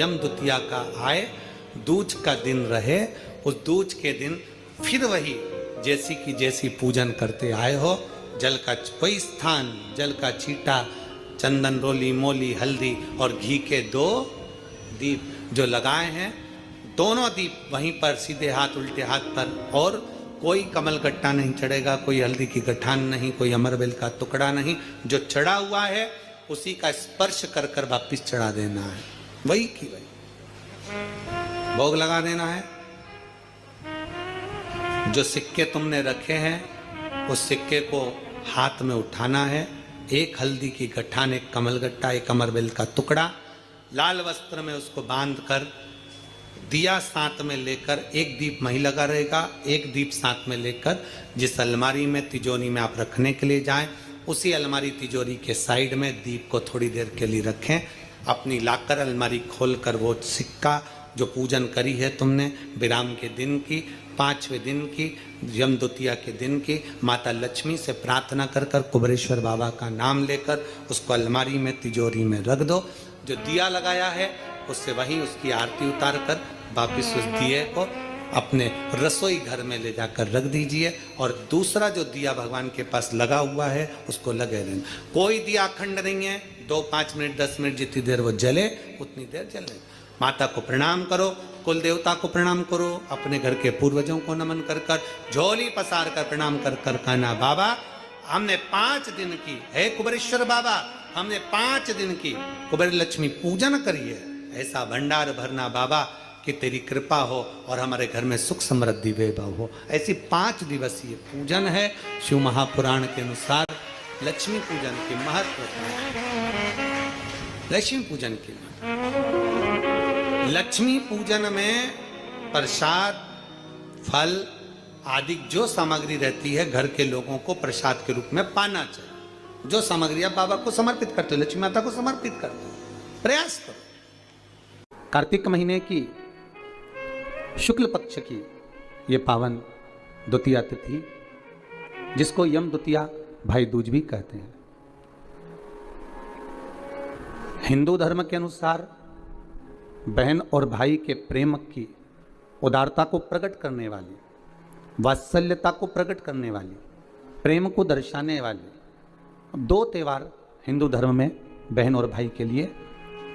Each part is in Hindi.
यम द्वितीया का आए, दूज का दिन रहे, उस दूज के दिन फिर वही जैसी की जैसी पूजन करते आए हो, जल का वही स्थान, जल का छींटा, चंदन रोली मोली हल्दी और घी के 2 दीप जो लगाए हैं, दोनों दीप वहीं पर सीधे हाथ उल्टे हाथ पर, और कोई कमल गट्टा नहीं चढ़ेगा, कोई हल्दी की गठान नहीं, कोई अमरबेल का टुकड़ा नहीं, जो चढ़ा हुआ है उसी का स्पर्श कर कर वापिस चढ़ा देना है, वही की वही भोग लगा देना है। जो सिक्के तुमने रखे हैं उस सिक्के को हाथ में उठाना है, एक हल्दी की गठान, एक कमल गट्टा, एक अमरबेल का टुकड़ा, लाल वस्त्र में उसको बांध कर दिया साथ में लेकर, एक दीप वहीं लगा रहेगा, एक दीप साथ में लेकर जिस अलमारी में तिजोरी में आप रखने के लिए जाएं, उसी अलमारी तिजोरी के साइड में दीप को थोड़ी देर के लिए रखें। अपनी लाकर अलमारी खोलकर वो सिक्का जो पूजन करी है तुमने विराम के दिन की, 5वें दिन की, यम द्वितीया के दिन की, माता लक्ष्मी से प्रार्थना कर कर कुबेरेश्वर बाबा का नाम लेकर उसको अलमारी में तिजोरी में रख दो। जो दिया लगाया है उससे वहीं उसकी आरती उतार कर वापिस उस दिए को अपने रसोई घर में ले जाकर रख दीजिए, और दूसरा जो दिया भगवान के पास लगा हुआ है उसको लगे रहना। कोई दिया अखंड नहीं है, 2, 5 मिनट 10 मिनट जितनी देर वो जले उतनी देर जले। माता को प्रणाम करो, कुल देवता को प्रणाम करो, अपने घर के पूर्वजों को नमन कर कर, झोली पसार कर प्रणाम कर कर कहना, बाबा हमने 5 दिन की, हे कुबेरेश्वर बाबा हमने 5 दिन की कुबेर लक्ष्मी पूजन करी है, ऐसा भंडार भरना बाबा कि तेरी कृपा हो और हमारे घर में सुख समृद्धि वैभव हो। ऐसी 5 दिवसीय पूजन है। शिव महापुराण के अनुसार लक्ष्मी पूजन के महत्व है। लक्ष्मी पूजन के लक्ष्मी पूजन में प्रसाद, फल आदि जो सामग्री रहती है घर के लोगों को प्रसाद के रूप में पाना चाहिए। जो सामग्री आप बाबा को समर्पित करते हो, लक्ष्मी माता को समर्पित करते हो, प्रयास करो। कार्तिक महीने की शुक्ल पक्ष की ये पावन द्वितीया तिथि, जिसको यम द्वितीया भाई दूज भी कहते हैं, हिंदू धर्म के अनुसार बहन और भाई के प्रेम की उदारता को प्रकट करने वाली, वात्सल्यता को प्रकट करने वाली, प्रेम को दर्शाने वाले 2 त्यौहार हिंदू धर्म में बहन और भाई के लिए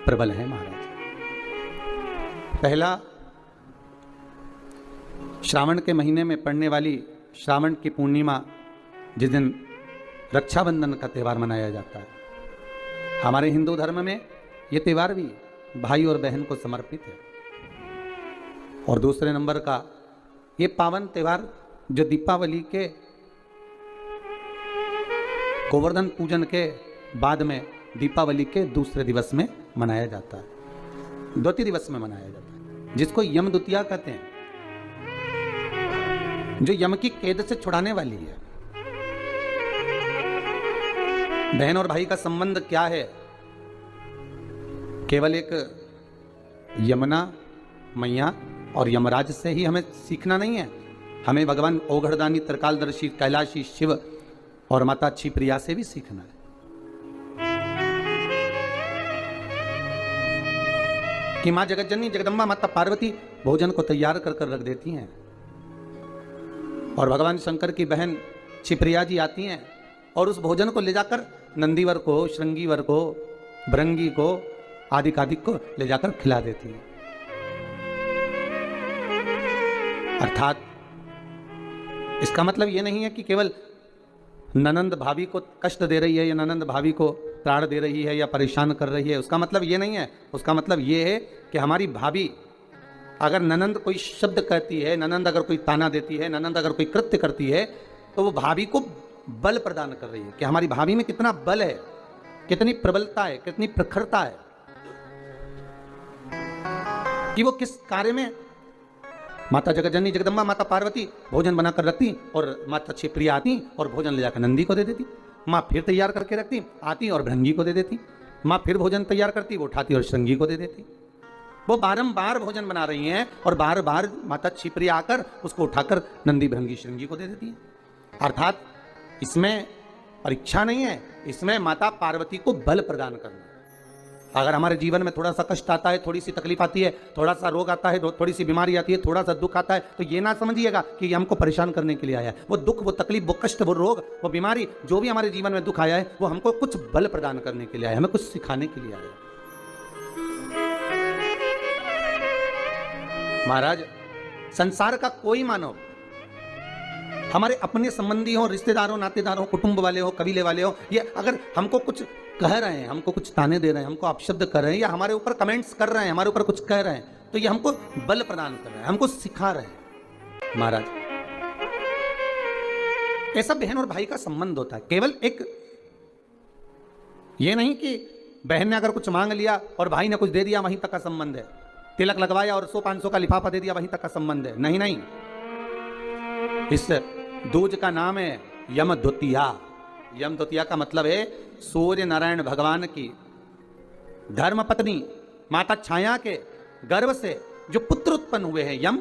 प्रबल है महाराज। पहला श्रावण के महीने में पड़ने वाली श्रावण की पूर्णिमा, जिस दिन रक्षाबंधन का त्यौहार मनाया जाता है। हमारे हिंदू धर्म में ये त्यौहार भी भाई और बहन को समर्पित है। और दूसरे नंबर का ये पावन त्यौहार जो दीपावली के गोवर्धन पूजन के बाद में दीपावली के दूसरे दिवस में मनाया जाता है, द्वितीय दिवस में मनाया जाता है, जिसको यम द्वितीया कहते हैं, जो यम की कैद से छुड़ाने वाली है। बहन और भाई का संबंध क्या है? केवल एक यमुना मैया और यमराज से ही हमें सीखना नहीं है, हमें भगवान ओघड़दानी, त्रिकालदर्शी, कैलाशी शिव और माता क्षिप्रिया से भी सीखना है। कि मां जगतजननी जगदम्बा माता पार्वती भोजन को तैयार कर कर रख देती हैं, और भगवान शंकर की बहन क्षिप्रिया जी आती हैं और उस भोजन को ले जाकर नंदीवर को, श्रृंगीवर को, भृंगी को, आदिक आदिक को ले जाकर खिला देती हैं। अर्थात इसका मतलब ये नहीं है कि केवल ननंद भाभी को कष्ट दे रही है या ननंद भाभी को ताड़ दे रही है या परेशान कर रही है, उसका मतलब ये नहीं है। उसका मतलब ये है कि हमारी भाभी अगर ननंद कोई शब्द कहती है, ननंद अगर कोई ताना देती है, ननंद अगर कोई कृत्य करती है, तो वो भाभी को बल प्रदान कर रही है कि हमारी भाभी में कितना बल है, कितनी प्रबलता है, कितनी प्रखरता है, कि वो किस कार्य में माता जगतजननी जगदम्बा माता पार्वती भोजन बनाकर रखती और माता क्षिप्रिया आती और भोजन ले जाकर नंदी को दे देती। माँ फिर तैयार करके रखती, आती और भृंगी को दे देती। माँ फिर भोजन तैयार करती, वो उठाती और श्रृंगी को दे देती। वो बारंबार भोजन बना रही हैं और बार बार माता क्षिप्रिया आकर उसको उठाकर नंदी भृंगी श्रृंगी को दे देती है। अर्थात इसमें परीक्षा नहीं है, इसमें माता पार्वती को बल प्रदान करना। अगर हमारे जीवन में थोड़ा सा कष्ट आता है, थोड़ी सी तकलीफ आती है, थोड़ा सा रोग आता है, थोड़ी सी बीमारी आती है, थोड़ा सा दुख आता है, तो ये ना समझिएगा कि ये हमको परेशान करने के लिए आया है। वो दुख, वो तकलीफ, वो कष्ट, वो रोग, वो बीमारी, जो भी हमारे जीवन में दुख आया है, वो हमको कुछ बल प्रदान करने के लिए आया है, हमें कुछ सिखाने के लिए आया है। महाराज, संसार का कोई मानव, हमारे अपने संबंधी हो, रिश्तेदारों, नातेदारों, कुटुंब वाले हो, कबीले वाले हो, ये अगर हमको कुछ कह रहे हैं, हमको कुछ ताने दे रहे हैं, हमको अपशब्द कर रहे हैं, या हमारे ऊपर कमेंट्स कर रहे हैं, हमारे ऊपर कुछ कह रहे हैं, तो ये हमको बल प्रदान कर रहे हैं, हमको सिखा रहे हैं। महाराज, ऐसा बहन और भाई का संबंध होता है। केवल एक ये नहीं कि बहन ने अगर कुछ मांग लिया और भाई ने कुछ दे दिया, वहीं तक का संबंध है। तिलक लगवाया और 100-500 का लिफाफा दे दिया, वहीं तक का संबंध है। नहीं नहीं, इस दूज का नाम है यमद्वितीया। यमद्वितीया का मतलब है सूर्य नारायण भगवान की धर्म पत्नी माता छाया के गर्भ से जो पुत्र उत्पन्न हुए हैं यम,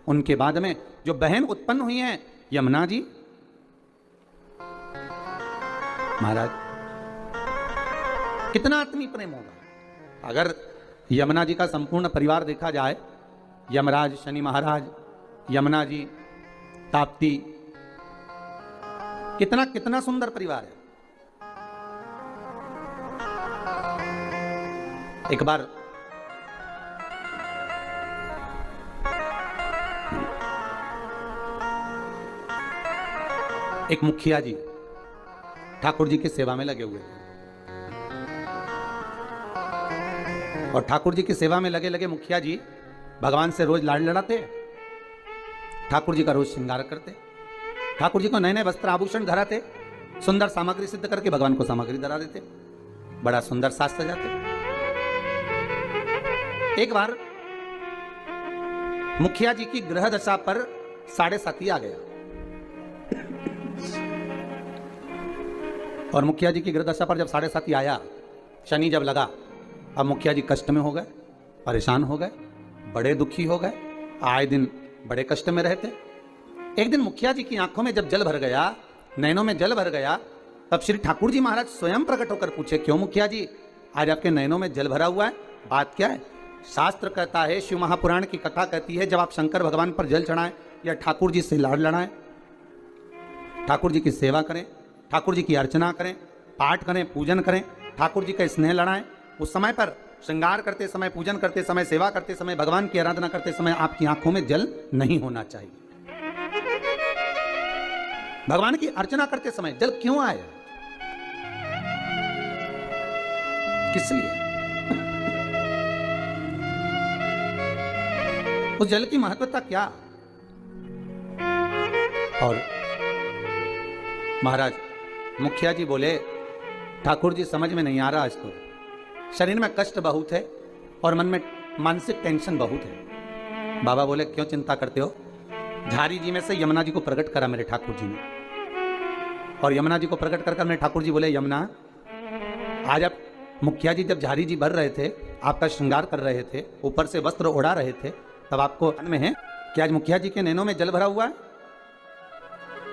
उनके बाद में जो बहन उत्पन्न हुई हैं यमुना जी। महाराज, कितना आत्मीय प्रेम होगा अगर यमुना जी का संपूर्ण परिवार देखा जाए। यमराज, शनि महाराज, यमुना जी, ताप्ती, कितना कितना सुंदर परिवार है। एक बार एक मुखिया जी ठाकुर जी की सेवा में लगे हुए थे, और ठाकुर जी की सेवा में लगे लगे मुखिया जी भगवान से रोज लाड़ लड़ाते, ठाकुर जी का रोज श्रृंगार करते, ठाकुर जी को नए नए वस्त्र आभूषण धराते, सुंदर सामग्री सिद्ध करके भगवान को सामग्री धरा देते, बड़ा सुंदर साज सजाते। एक बार मुखिया जी की ग्रह दशा पर 7.5 आ गया, और मुखिया जी की ग्रह दशा पर जब 7.5 आया, शनि जब लगा, अब मुखिया जी कष्ट में हो गए, परेशान हो गए, बड़े दुखी हो गए, आए दिन बड़े कष्ट में रहते। एक दिन मुखिया जी की आंखों में जब जल भर गया, नैनों में जल भर गया, तब श्री ठाकुर जी महाराज स्वयं प्रकट होकर पूछे, क्यों मुखिया जी, आज आपके नैनों में जल भरा हुआ है, बात क्या है? शास्त्र कहता है, शिव महापुराण की कथा कहती है, जब आप शंकर भगवान पर जल चढ़ाएं या ठाकुर जी से लाड़ लड़ाएं, ठाकुर जी की सेवा करें, ठाकुर जी की अर्चना करें, पाठ करें, पूजन करें, ठाकुर जी का स्नेह लड़ाएं, उस समय पर श्रृंगार करते समय, पूजन करते समय, सेवा करते समय, भगवान की आराधना करते समय आपकी आंखों में जल नहीं होना चाहिए। भगवान की अर्चना करते समय जल क्यों आए, किस लिए? उस जल की महत्वता क्या? और महाराज मुखिया जी बोले, ठाकुर जी समझ में नहीं आ रहा, आज तो शरीर में कष्ट बहुत है और मन में मानसिक टेंशन बहुत है। बाबा बोले, क्यों चिंता करते हो? झारी जी में से यमुना जी को प्रकट करा मेरे ठाकुर जी ने, और यमुना जी को प्रकट कर मेरे ठाकुर जी बोले, यमुना, आज आप मुखिया जी जब झारी जी भर रहे थे, आपका श्रृंगार कर रहे थे, ऊपर से वस्त्र उड़ा रहे थे, तब आपको मन में है कि आज मुखिया जी के नैनों में जल भरा हुआ है?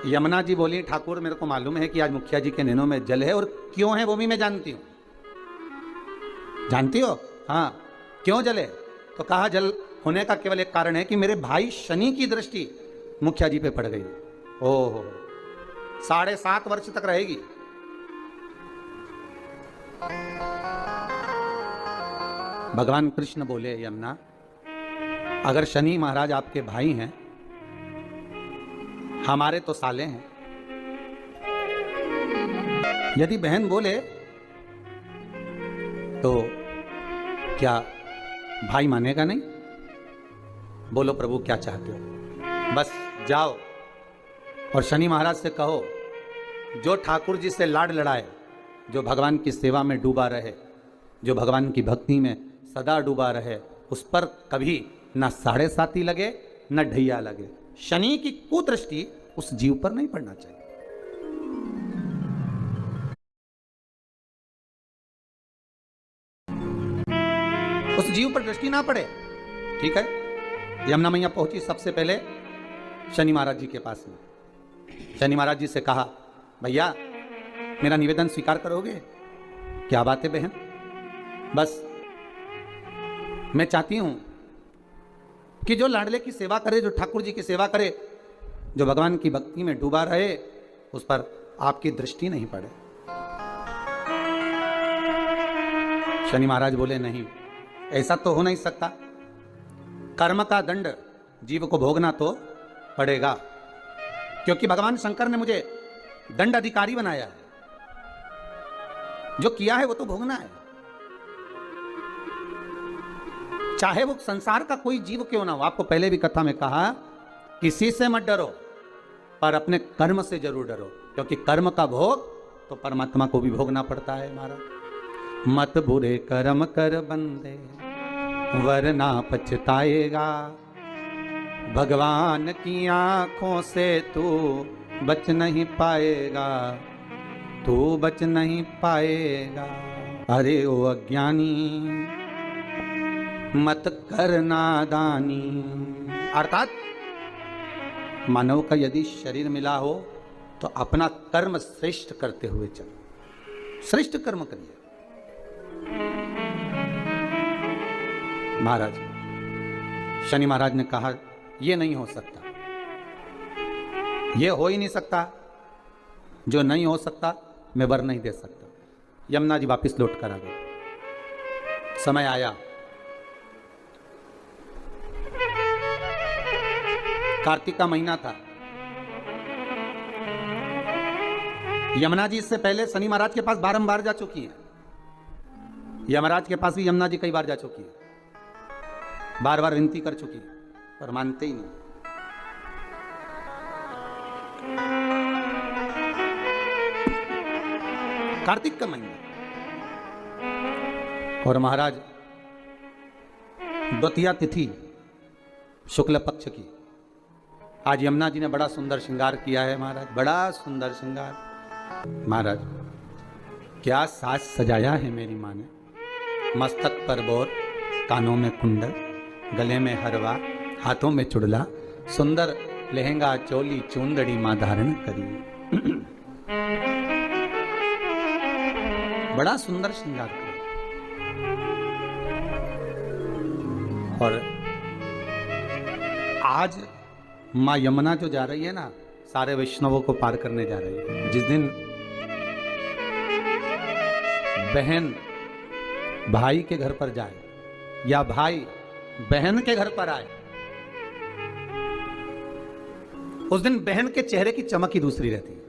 यमुना जी बोली, ठाकुर मेरे को मालूम है कि आज मुखिया जी के नैनों में जल है, और क्यों है वो भी मैं जानती हूँ। जानती हो? हाँ, क्यों जले? तो कहा, जल होने का केवल एक कारण है कि मेरे भाई शनि की दृष्टि मुखिया जी पे पड़ गई। ओहो, 7.5 वर्ष तक रहेगी। भगवान कृष्ण बोले, यमुना, अगर शनि महाराज आपके भाई हैं, हमारे तो साले हैं, यदि बहन बोले तो क्या भाई मानेगा नहीं? बोलो प्रभु क्या चाहते हो? बस जाओ और शनि महाराज से कहो, जो ठाकुर जी से लाड़ लड़ाए, जो भगवान की सेवा में डूबा रहे, जो भगवान की भक्ति में सदा डूबा रहे, उस पर कभी न 7.5 लगे न ढैया लगे। शनि की कुदृष्टि उस जीव पर नहीं पड़ना चाहिए। उस जीव पर दृष्टि ना पड़े। ठीक है, यमुना मैया पहुंची सबसे पहले शनि महाराज जी के पास में। शनि महाराज जी से कहा, भैया मेरा निवेदन स्वीकार करोगे? क्या बात है बहन? बस मैं चाहती हूं कि जो लाडले की सेवा करे, जो ठाकुर जी की सेवा करे, जो भगवान की भक्ति में डूबा रहे, उस पर आपकी दृष्टि नहीं पड़े। शनि महाराज बोले नहीं, ऐसा तो हो नहीं सकता। कर्म का दंड जीव को भोगना तो पड़ेगा, क्योंकि भगवान शंकर ने मुझे दंड अधिकारी बनाया है। जो किया है वो तो भोगना है, चाहे वो संसार का कोई जीव क्यों ना हो। आपको पहले भी कथा में कहा, किसी से मत डरो, पर अपने कर्म से जरूर डरो, क्योंकि कर्म का भोग तो परमात्मा को भी भोगना पड़ता है। महाराज मत बुरे कर्म कर बंदे, वरना पछताएगा। भगवान की आंखों से तू बच नहीं पाएगा, तू बच नहीं पाएगा। अरे ओ अज्ञानी मत कर नादानी। अर्थात मानव का यदि शरीर मिला हो तो अपना कर्म श्रेष्ठ करते हुए चलो, श्रेष्ठ कर्म करिए। महाराज शनि महाराज ने कहा यह नहीं हो सकता, यह हो ही नहीं सकता, जो नहीं हो सकता मैं वर नहीं दे सकता। यमुना जी वापिस लौट कर आ गए। समय आया, कार्तिक का महीना था। यमुना जी इससे पहले शनि महाराज के पास बारंबार जा चुकी हैं। यमराज के पास भी यमुना जी कई बार जा चुकी है, बार बार विनती कर चुकी है, पर मानते ही नहीं। कार्तिक का महीना और महाराज द्वितीया तिथि शुक्ल पक्ष की। आज यमुना जी ने बड़ा सुंदर श्रृंगार किया है। महाराज बड़ा सुंदर श्रृंगार। महाराज क्या साज सजाया है मेरी माँ ने। मस्तक पर बोर, कानों में कुंडल, गले में हरवा, हाथों में चुड़ला, सुंदर लहंगा चोली चूंदड़ी मां धारण करी। बड़ा सुंदर श्रृंगार किया। और आज मां यमुना जो जा रही है ना, सारे वैष्णवों को पार करने जा रही है। जिस दिन बहन भाई के घर पर जाए या भाई बहन के घर पर आए, उस दिन बहन के चेहरे की चमक ही दूसरी रहती है।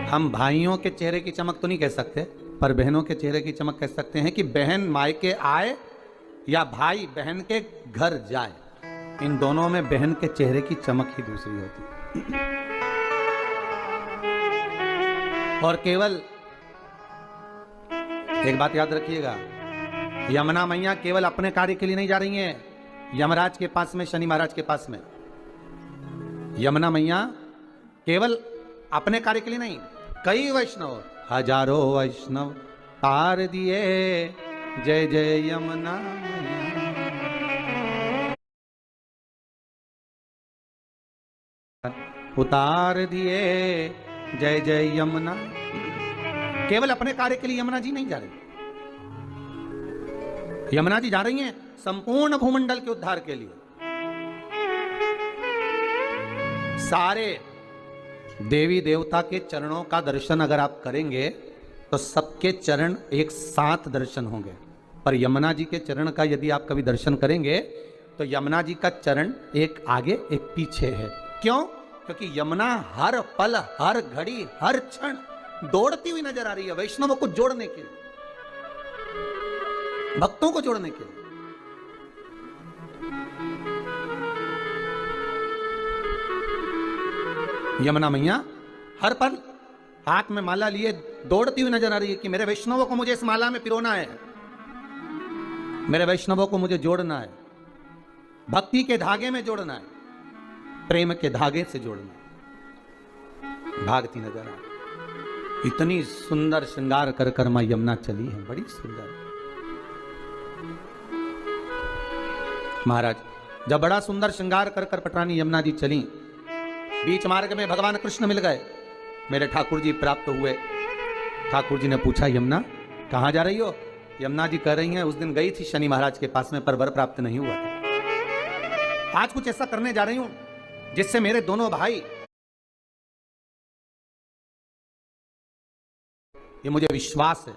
हम भाइयों के चेहरे की चमक तो नहीं कह सकते, पर बहनों के चेहरे की चमक कह सकते हैं कि बहन मायके आए या भाई बहन के घर जाए, इन दोनों में बहन के चेहरे की चमक ही दूसरी होती है। और केवल एक बात याद रखिएगा, यमुना मैया केवल अपने कार्य के लिए नहीं जा रही हैं यमराज के पास में, शनि महाराज के पास में। यमुना मैया केवल अपने कार्य के लिए नहीं, कई वैष्णव, हजारों वैष्णव तार दिए, जय जय यमुना मैया। उतार दिए, जय जय यमुना। केवल अपने कार्य के लिए यमुना जी नहीं जा रही। यमुना जी जा रही हैं संपूर्ण भूमंडल के उद्धार के लिए। सारे देवी देवता के चरणों का दर्शन अगर आप करेंगे तो सबके चरण एक साथ दर्शन होंगे, पर यमुना जी के चरण का यदि आप कभी दर्शन करेंगे तो यमुना जी का चरण एक आगे एक पीछे है। क्यों? क्योंकि यमुना हर पल, हर घड़ी, हर क्षण दौड़ती हुई नजर आ रही है वैष्णवों को जोड़ने के लिए, भक्तों को जोड़ने के लिए। यमुना मैया हर पल हाथ में माला लिए दौड़ती हुई नजर आ रही है कि मेरे वैष्णवों को मुझे इस माला में पिरोना है, मेरे वैष्णवों को मुझे जोड़ना है, भक्ति के धागे में जोड़ना है, प्रेम के धागे से जोड़ना है। भागती नजर आ रही। इतनी सुंदर श्रृंगार कर कर मां यमुना चली है, बड़ी सुंदर। महाराज जब बड़ा सुंदर श्रृंगार कर कर पटरानी यमुना जी चली, बीच मार्ग में भगवान कृष्ण मिल गए, मेरे ठाकुर जी प्राप्त हुए। ठाकुर जी ने पूछा, यमुना कहाँ जा रही हो? यमुना जी कह रही हैं, उस दिन गई थी शनि महाराज के पास में, पर वर प्राप्त नहीं हुआ था। आज कुछ ऐसा करने जा रही हूं जिससे मेरे दोनों भाई, ये मुझे विश्वास है,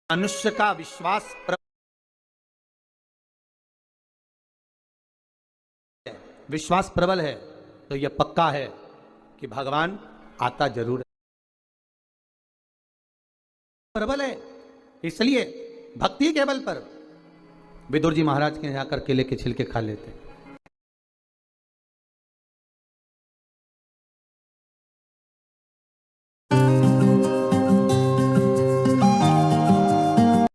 मनुष्य का विश्वास प्रबल है, तो यह पक्का है कि भगवान आता जरूर है। प्रबल है, इसलिए भक्ति के बल पर विदुर जी महाराज के यहाँ जाकर केले के छिलके खा लेते।